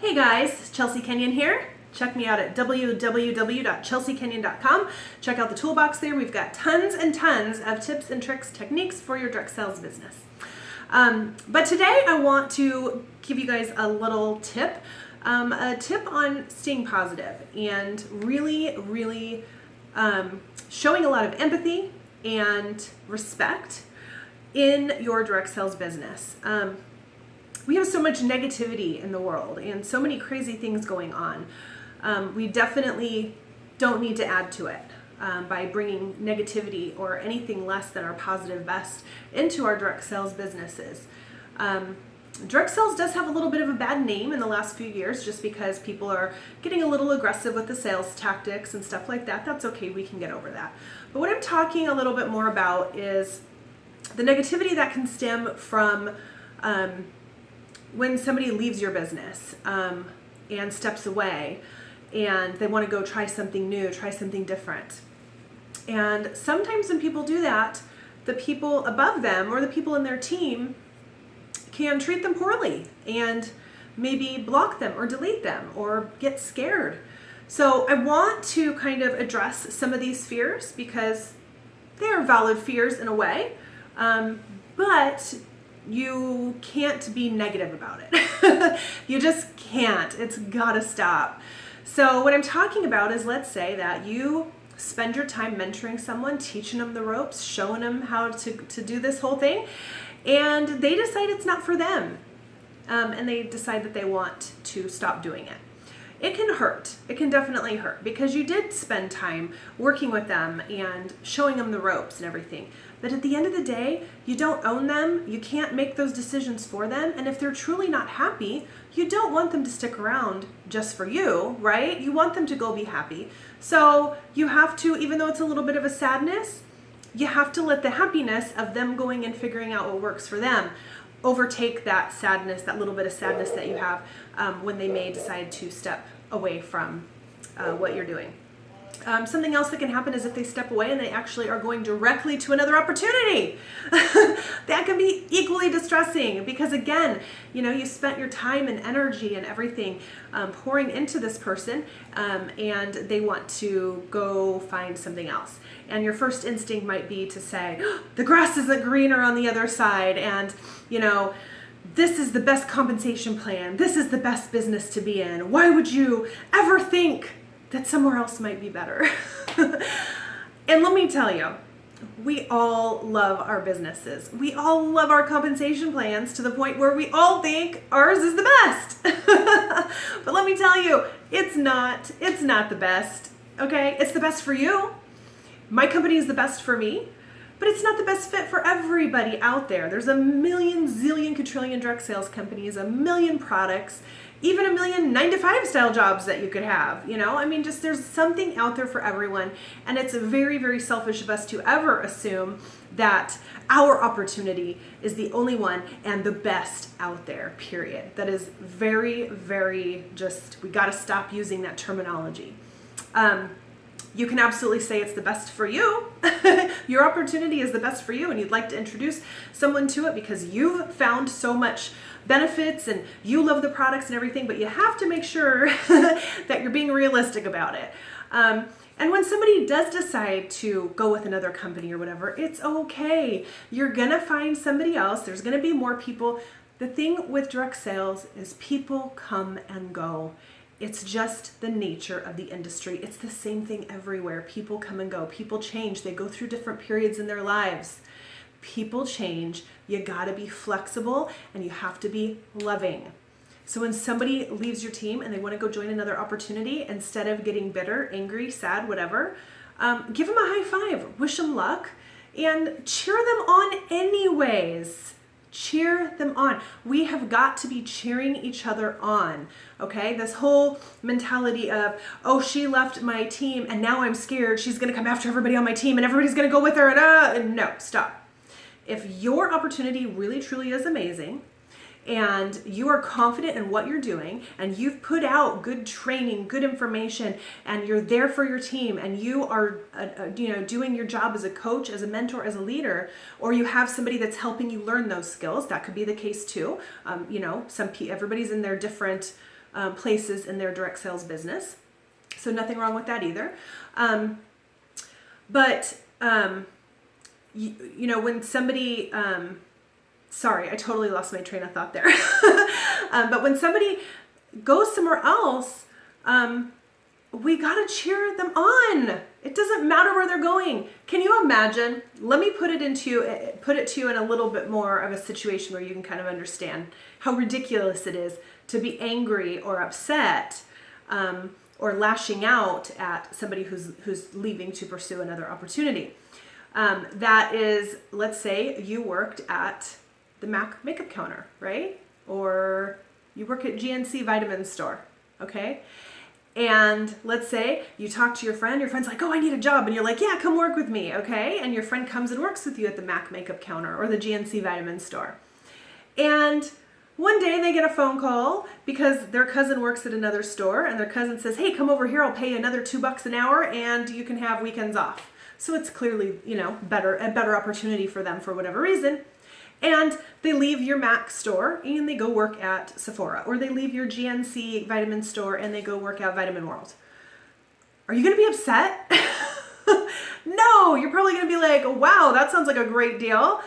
Hey guys, Chelsea Kenyon here. Check me out at www.chelseakenyon.com. Check out the toolbox there. We've got tons and tons of tips and tricks, techniques for your direct sales business. But today I want to give you guys a little tip, a tip on staying positive and really showing a lot of empathy and respect in your direct sales business. We have so much negativity in the world and so many crazy things going on. We definitely don't need to add to it by bringing negativity or anything less than our positive best into our direct sales businesses. Direct sales does have a little bit of a bad name in the last few years just because people are getting a little aggressive with the sales tactics and stuff like that. That's okay, we can get over that. But what I'm talking a little bit more about is the negativity that can stem from when somebody leaves your business and steps away and they want to go try something new, try something different. And sometimes when people do that, the people above them or the people in their team can treat them poorly and maybe block them or delete them or get scared. So I want to kind of address some of these fears because they are valid fears in a way, but you can't be negative about it. You just can't. It's gotta stop. So what I'm talking about is, let's say that you spend your time mentoring someone, teaching them the ropes, showing them how to do this whole thing, and they decide it's not for them. And they decide that they want to stop doing it. It can hurt. It can definitely hurt because you did spend time working with them and showing them the ropes and everything. But at the end of the day, you don't own them. You can't make those decisions for them. And if they're truly not happy, you don't want them to stick around just for you, right? You want them to go be happy. So you have to, even though it's a little bit of a sadness, you have to let the happiness of them going and figuring out what works for them overtake that sadness, that little bit of sadness that you have when they may decide to step away from what you're doing. Something else that can happen is if they step away and they actually are going directly to another opportunity. That can be equally distressing because, again, you spent your time and energy and everything pouring into this person and they want to go find something else. And your first instinct might be to say, the grass isn't greener on the other side, and this is the best compensation plan. This is the best business to be in. Why would you ever think that somewhere else might be better? And let me tell you, we all love our businesses. We all love our compensation plans to the point where we all think ours is the best. But let me tell you, it's not the best, okay? It's the best for you. My company is the best for me, but it's not the best fit for everybody out there. There's a million, zillion, quadrillion direct sales companies, a million products, even a million 9-to-5 style jobs that you could have. Just there's something out there for everyone. And it's very, very selfish of us to ever assume that our opportunity is the only one and the best out there, period. That is very, very we got to stop using that terminology. You can absolutely say it's the best for you. Your opportunity is the best for you, and you'd like to introduce someone to it because you've found so much benefits and you love the products and everything, but you have to make sure that you're being realistic about it. And when somebody does decide to go with another company or whatever, it's okay. You're gonna find somebody else. There's gonna be more people. The thing with direct sales is people come and go. It's just the nature of the industry. It's the same thing everywhere. People come and go. People change. They go through different periods in their lives. People change. You gotta be flexible and you have to be loving. So when somebody leaves your team and they wanna go join another opportunity, instead of getting bitter, angry, sad, whatever, give them a high five, wish them luck, and cheer them on anyways. Cheer them on. We have got to be cheering each other on, okay? This whole mentality of, oh, she left my team and now I'm scared. She's gonna come after everybody on my team and everybody's gonna go with her and no, stop. If your opportunity really truly is amazing and you are confident in what you're doing and you've put out good training, good information, and you're there for your team and you are doing your job as a coach, as a mentor, as a leader, or you have somebody that's helping you learn those skills, that could be the case too. Everybody's in their different places in their direct sales business. So nothing wrong with that either. When somebody, sorry, I totally lost my train of thought there. But when somebody goes somewhere else, we got to cheer them on. It doesn't matter where they're going. Can you imagine? Let me put it to you in a little bit more of a situation where you can kind of understand how ridiculous it is to be angry or upset, or lashing out at somebody who's leaving to pursue another opportunity. That is, let's say you worked at the MAC makeup counter, right? Or you work at GNC vitamin store, okay? And let's say you talk to your friend's like, oh, I need a job. And you're like, yeah, come work with me, okay? And your friend comes and works with you at the MAC makeup counter or the GNC vitamin store. And one day they get a phone call because their cousin works at another store, and their cousin says, hey, come over here, I'll pay you another $2 an hour and you can have weekends off. So it's clearly, a better opportunity for them for whatever reason. And they leave your MAC store and they go work at Sephora, or they leave your GNC vitamin store and they go work at Vitamin World. Are you going to be upset? No, you're probably going to be like, wow, that sounds like a great deal.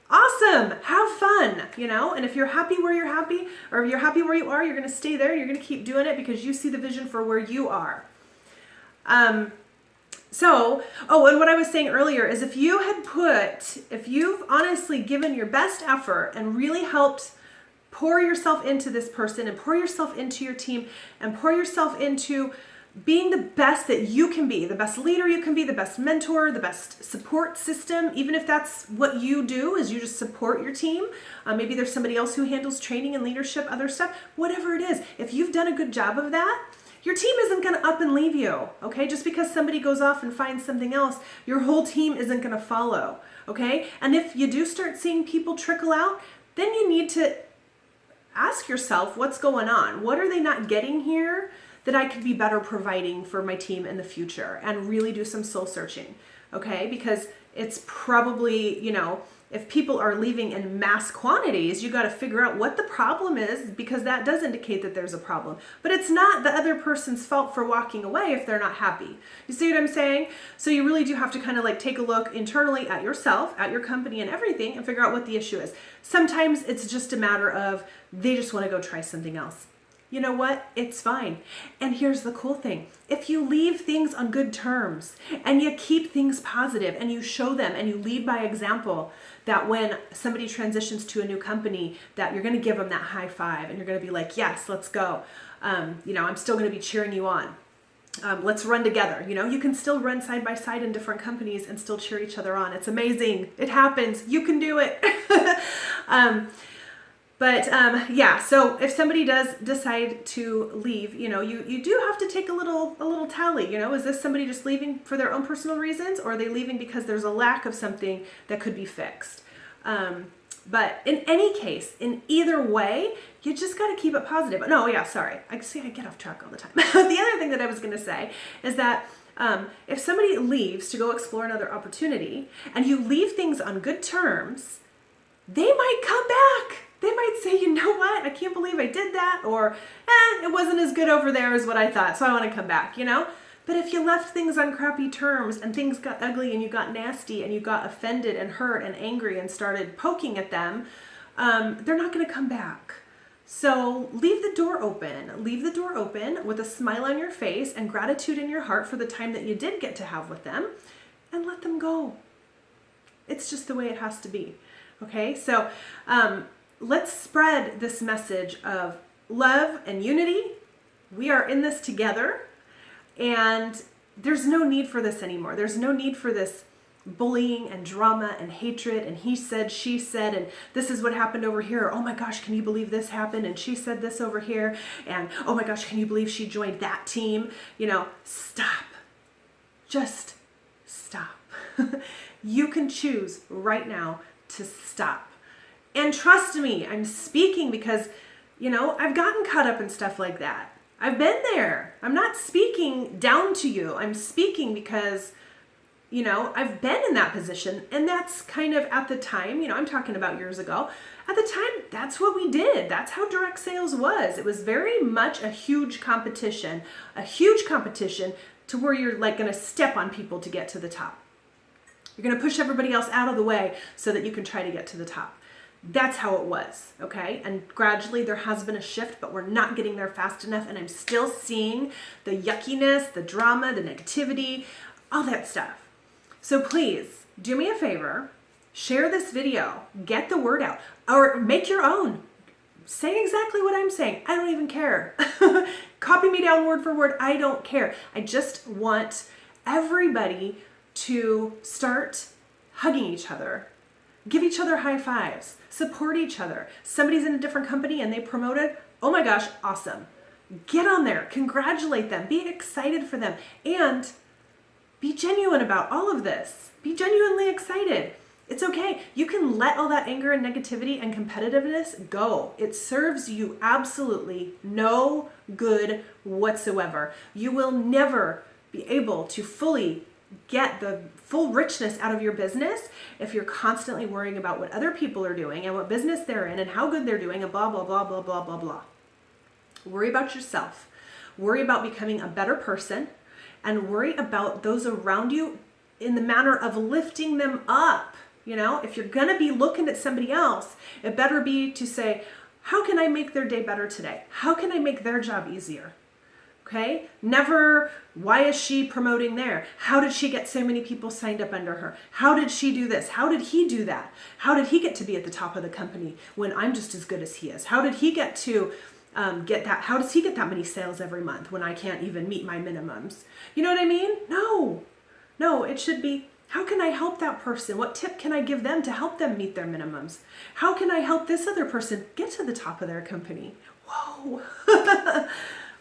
Awesome. Have fun, and if you're happy where you're happy, or if you're happy where you are, you're going to stay there. You're going to keep doing it because you see the vision for where you are. And what I was saying earlier is if you've honestly given your best effort and really helped pour yourself into this person and pour yourself into your team and pour yourself into being the best that you can be, the best leader you can be, the best mentor, the best support system, even if that's what you do is you just support your team. Maybe there's somebody else who handles training and leadership, other stuff, whatever it is. If you've done a good job of that, your team isn't going to up and leave you, okay? Just because somebody goes off and finds something else, your whole team isn't going to follow, okay? And if you do start seeing people trickle out, then you need to ask yourself what's going on. What are they not getting here that I could be better providing for my team in the future, and really do some soul searching, okay? Because it's probably, if people are leaving in mass quantities, you got to figure out what the problem is, because that does indicate that there's a problem. But it's not the other person's fault for walking away if they're not happy. You see what I'm saying? So you really do have to kind of take a look internally at yourself, at your company and everything, and figure out what the issue is. Sometimes it's just a matter of they just want to go try something else. You know what? It's fine. And here's the cool thing. If you leave things on good terms and you keep things positive and you show them and you lead by example, that when somebody transitions to a new company, that you're going to give them that high five and you're going to be like, yes, let's go. I'm still going to be cheering you on. Let's run together. You can still run side by side in different companies and still cheer each other on. It's amazing. It happens. You can do it. So if somebody does decide to leave, you do have to take a little tally, is this somebody just leaving for their own personal reasons, or are they leaving because there's a lack of something that could be fixed? But in any case, in either way, you just got to keep it positive. No, yeah, sorry. I get off track all the time. The other thing that I was going to say is that if somebody leaves to go explore another opportunity and you leave things on good terms, they might come back. They might say, you know what, I can't believe I did that, or it wasn't as good over there as what I thought, so I want to come back, But if you left things on crappy terms and things got ugly and you got nasty and you got offended and hurt and angry and started poking at them, they're not going to come back. So leave the door open. Leave the door open with a smile on your face and gratitude in your heart for the time that you did get to have with them, and let them go. It's just the way it has to be. Okay, so let's spread this message of love and unity. We are in this together, and there's no need for this anymore. There's no need for this bullying and drama and hatred and he said, she said, and this is what happened over here. Oh my gosh, can you believe this happened? And she said this over here. And oh my gosh, can you believe she joined that team? Stop. Just stop. You can choose right now to stop. And trust me, I'm speaking because, I've gotten caught up in stuff like that. I've been there. I'm not speaking down to you. I'm speaking because, I've been in that position. And that's kind of at the time, I'm talking about years ago. At the time, that's what we did. That's how direct sales was. It was very much a huge competition to where you're like going to step on people to get to the top. You're going to push everybody else out of the way so that you can try to get to the top. That's how it was, okay? And gradually there has been a shift, but we're not getting there fast enough, and I'm still seeing the yuckiness, the drama, the negativity, all that stuff. So please, do me a favor, share this video, get the word out, or make your own. Say exactly what I'm saying. I don't even care. Copy me down word for word. I don't care. I just want everybody to start hugging each other, give each other high fives, support each other. Somebody's in a different company and they promoted. Oh my gosh, awesome. Get on there, congratulate them, be excited for them, and be genuine about all of this. Be genuinely excited. It's okay. You can let all that anger and negativity and competitiveness go. It serves you absolutely no good whatsoever. You will never be able to fully get the full richness out of your business if you're constantly worrying about what other people are doing and what business they're in and how good they're doing and blah, blah, blah, blah, blah, blah, blah. Worry about yourself. Worry about becoming a better person, and worry about those around you in the manner of lifting them up. You know, if you're going to be looking at somebody else, it better be to say, how can I make their day better today? How can I make their job easier? Okay? Never, why is she promoting there? How did she get so many people signed up under her? How did she do this? How did he do that? How did he get to be at the top of the company when I'm just as good as he is? How did he get to get that? How does he get that many sales every month when I can't even meet my minimums? You know what I mean? No, it should be, how can I help that person? What tip can I give them to help them meet their minimums? How can I help this other person get to the top of their company? Whoa.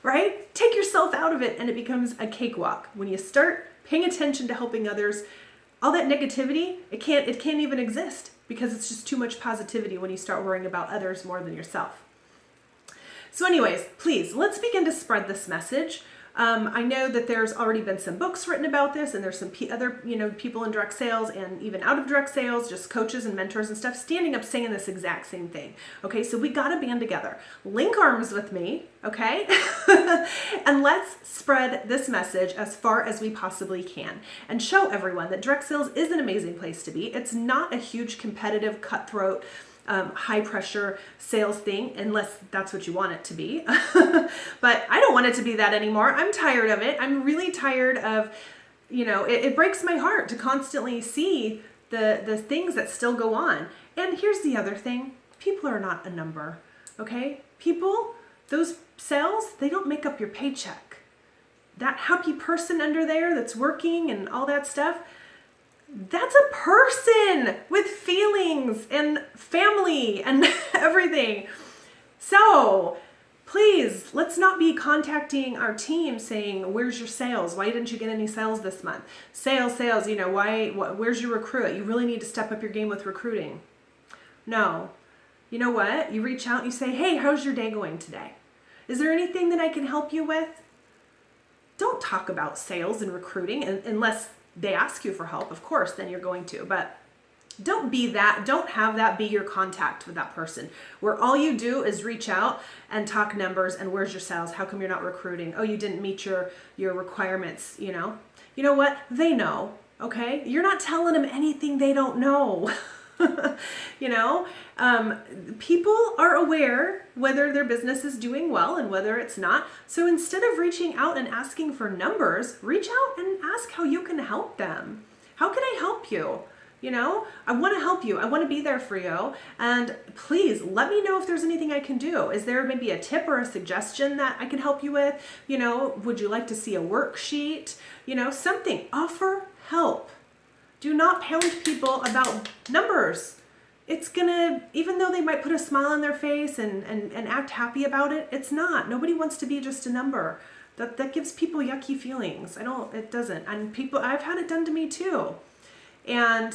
Right? Take yourself out of it and it becomes a cakewalk. When you start paying attention to helping others, all that negativity, it can't even exist because it's just too much positivity when you start worrying about others more than yourself. So anyways, please, let's begin to spread this message. I know that there's already been some books written about this, and there's some other, people in direct sales and even out of direct sales, just coaches and mentors and stuff, standing up saying this exact same thing. Okay, so we got to band together. Link arms with me, okay? And let's spread this message as far as we possibly can and show everyone that direct sales is an amazing place to be. It's not a huge competitive, cutthroat, high pressure sales thing, unless that's what you want it to be. But I don't want it to be that anymore. I'm tired of it. I'm really tired of, it breaks my heart to constantly see the things that still go on. And here's the other thing. People are not a number, okay? People, those sales, they don't make up your paycheck. That happy person under there that's working and all that stuff, that's a person with feelings and family and everything. So please, let's not be contacting our team saying, where's your sales? Why didn't you get any sales this month? Sales, where's your recruit? You really need to step up your game with recruiting. No. You know what? You reach out and you say, hey, how's your day going today? Is there anything that I can help you with? Don't talk about sales and recruiting unless they ask you for help, of course, then you're going to. But don't have that be your contact with that person, where all you do is reach out and talk numbers and where's your sales? How come you're not recruiting? Oh, you didn't meet your requirements, You know what? They know, okay? You're not telling them anything they don't know. People are aware whether their business is doing well and whether it's not. So instead of reaching out and asking for numbers, reach out and ask how you can help them. How can I help you? I want to help you. I want to be there for you. And please let me know if there's anything I can do. Is there maybe a tip or a suggestion that I can help you with? Would you like to see a worksheet? Something. Offer help. Do not pound people about numbers. It's gonna, even though they might put a smile on their face and act happy about it, it's not. Nobody wants to be just a number. That gives people yucky feelings. It doesn't. And I've had it done to me too. And,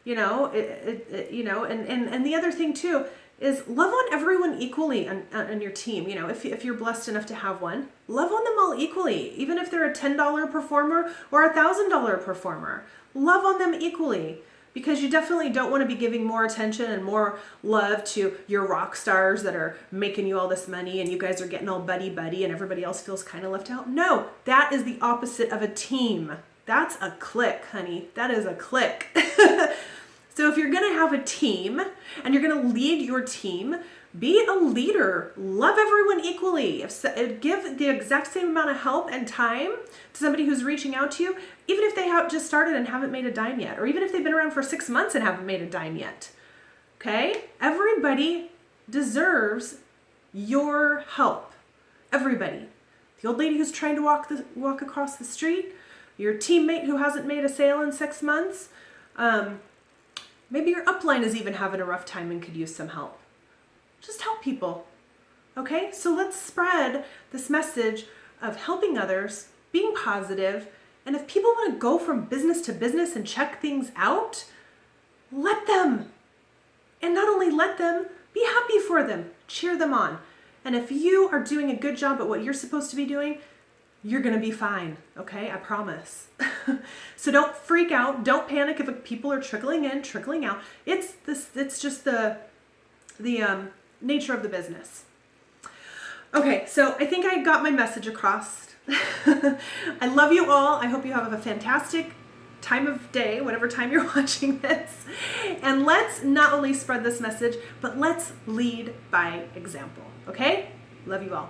and the other thing too is love on everyone equally on your team. If you're blessed enough to have one, love on them all equally, even if they're a $10 performer or a $1,000 performer. Love on them equally, because you definitely don't want to be giving more attention and more love to your rock stars that are making you all this money and you guys are getting all buddy-buddy and everybody else feels kind of left out. No, that is the opposite of a team. That's a clique, honey. That is a clique. So if you're going to have a team and you're going to lead your team, be a leader. Love everyone equally. Give the exact same amount of help and time to somebody who's reaching out to you, even if they have just started and haven't made a dime yet, or even if they've been around for 6 months and haven't made a dime yet. Okay? Everybody deserves your help. Everybody. The old lady who's trying to walk across the street, your teammate who hasn't made a sale in 6 months, maybe your upline is even having a rough time and could use some help. Just help people. Okay? So let's spread this message of helping others, being positive, and if people want to go from business to business and check things out, let them. And not only let them, be happy for them. Cheer them on. And if you are doing a good job at what you're supposed to be doing, you're going to be fine. Okay? I promise. So don't freak out. Don't panic if people are trickling in, trickling out. It's just the nature of the business. Okay, so I think I got my message across. I love you all. I hope you have a fantastic time of day, whatever time you're watching this. And let's not only spread this message, but let's lead by example. Okay? Love you all.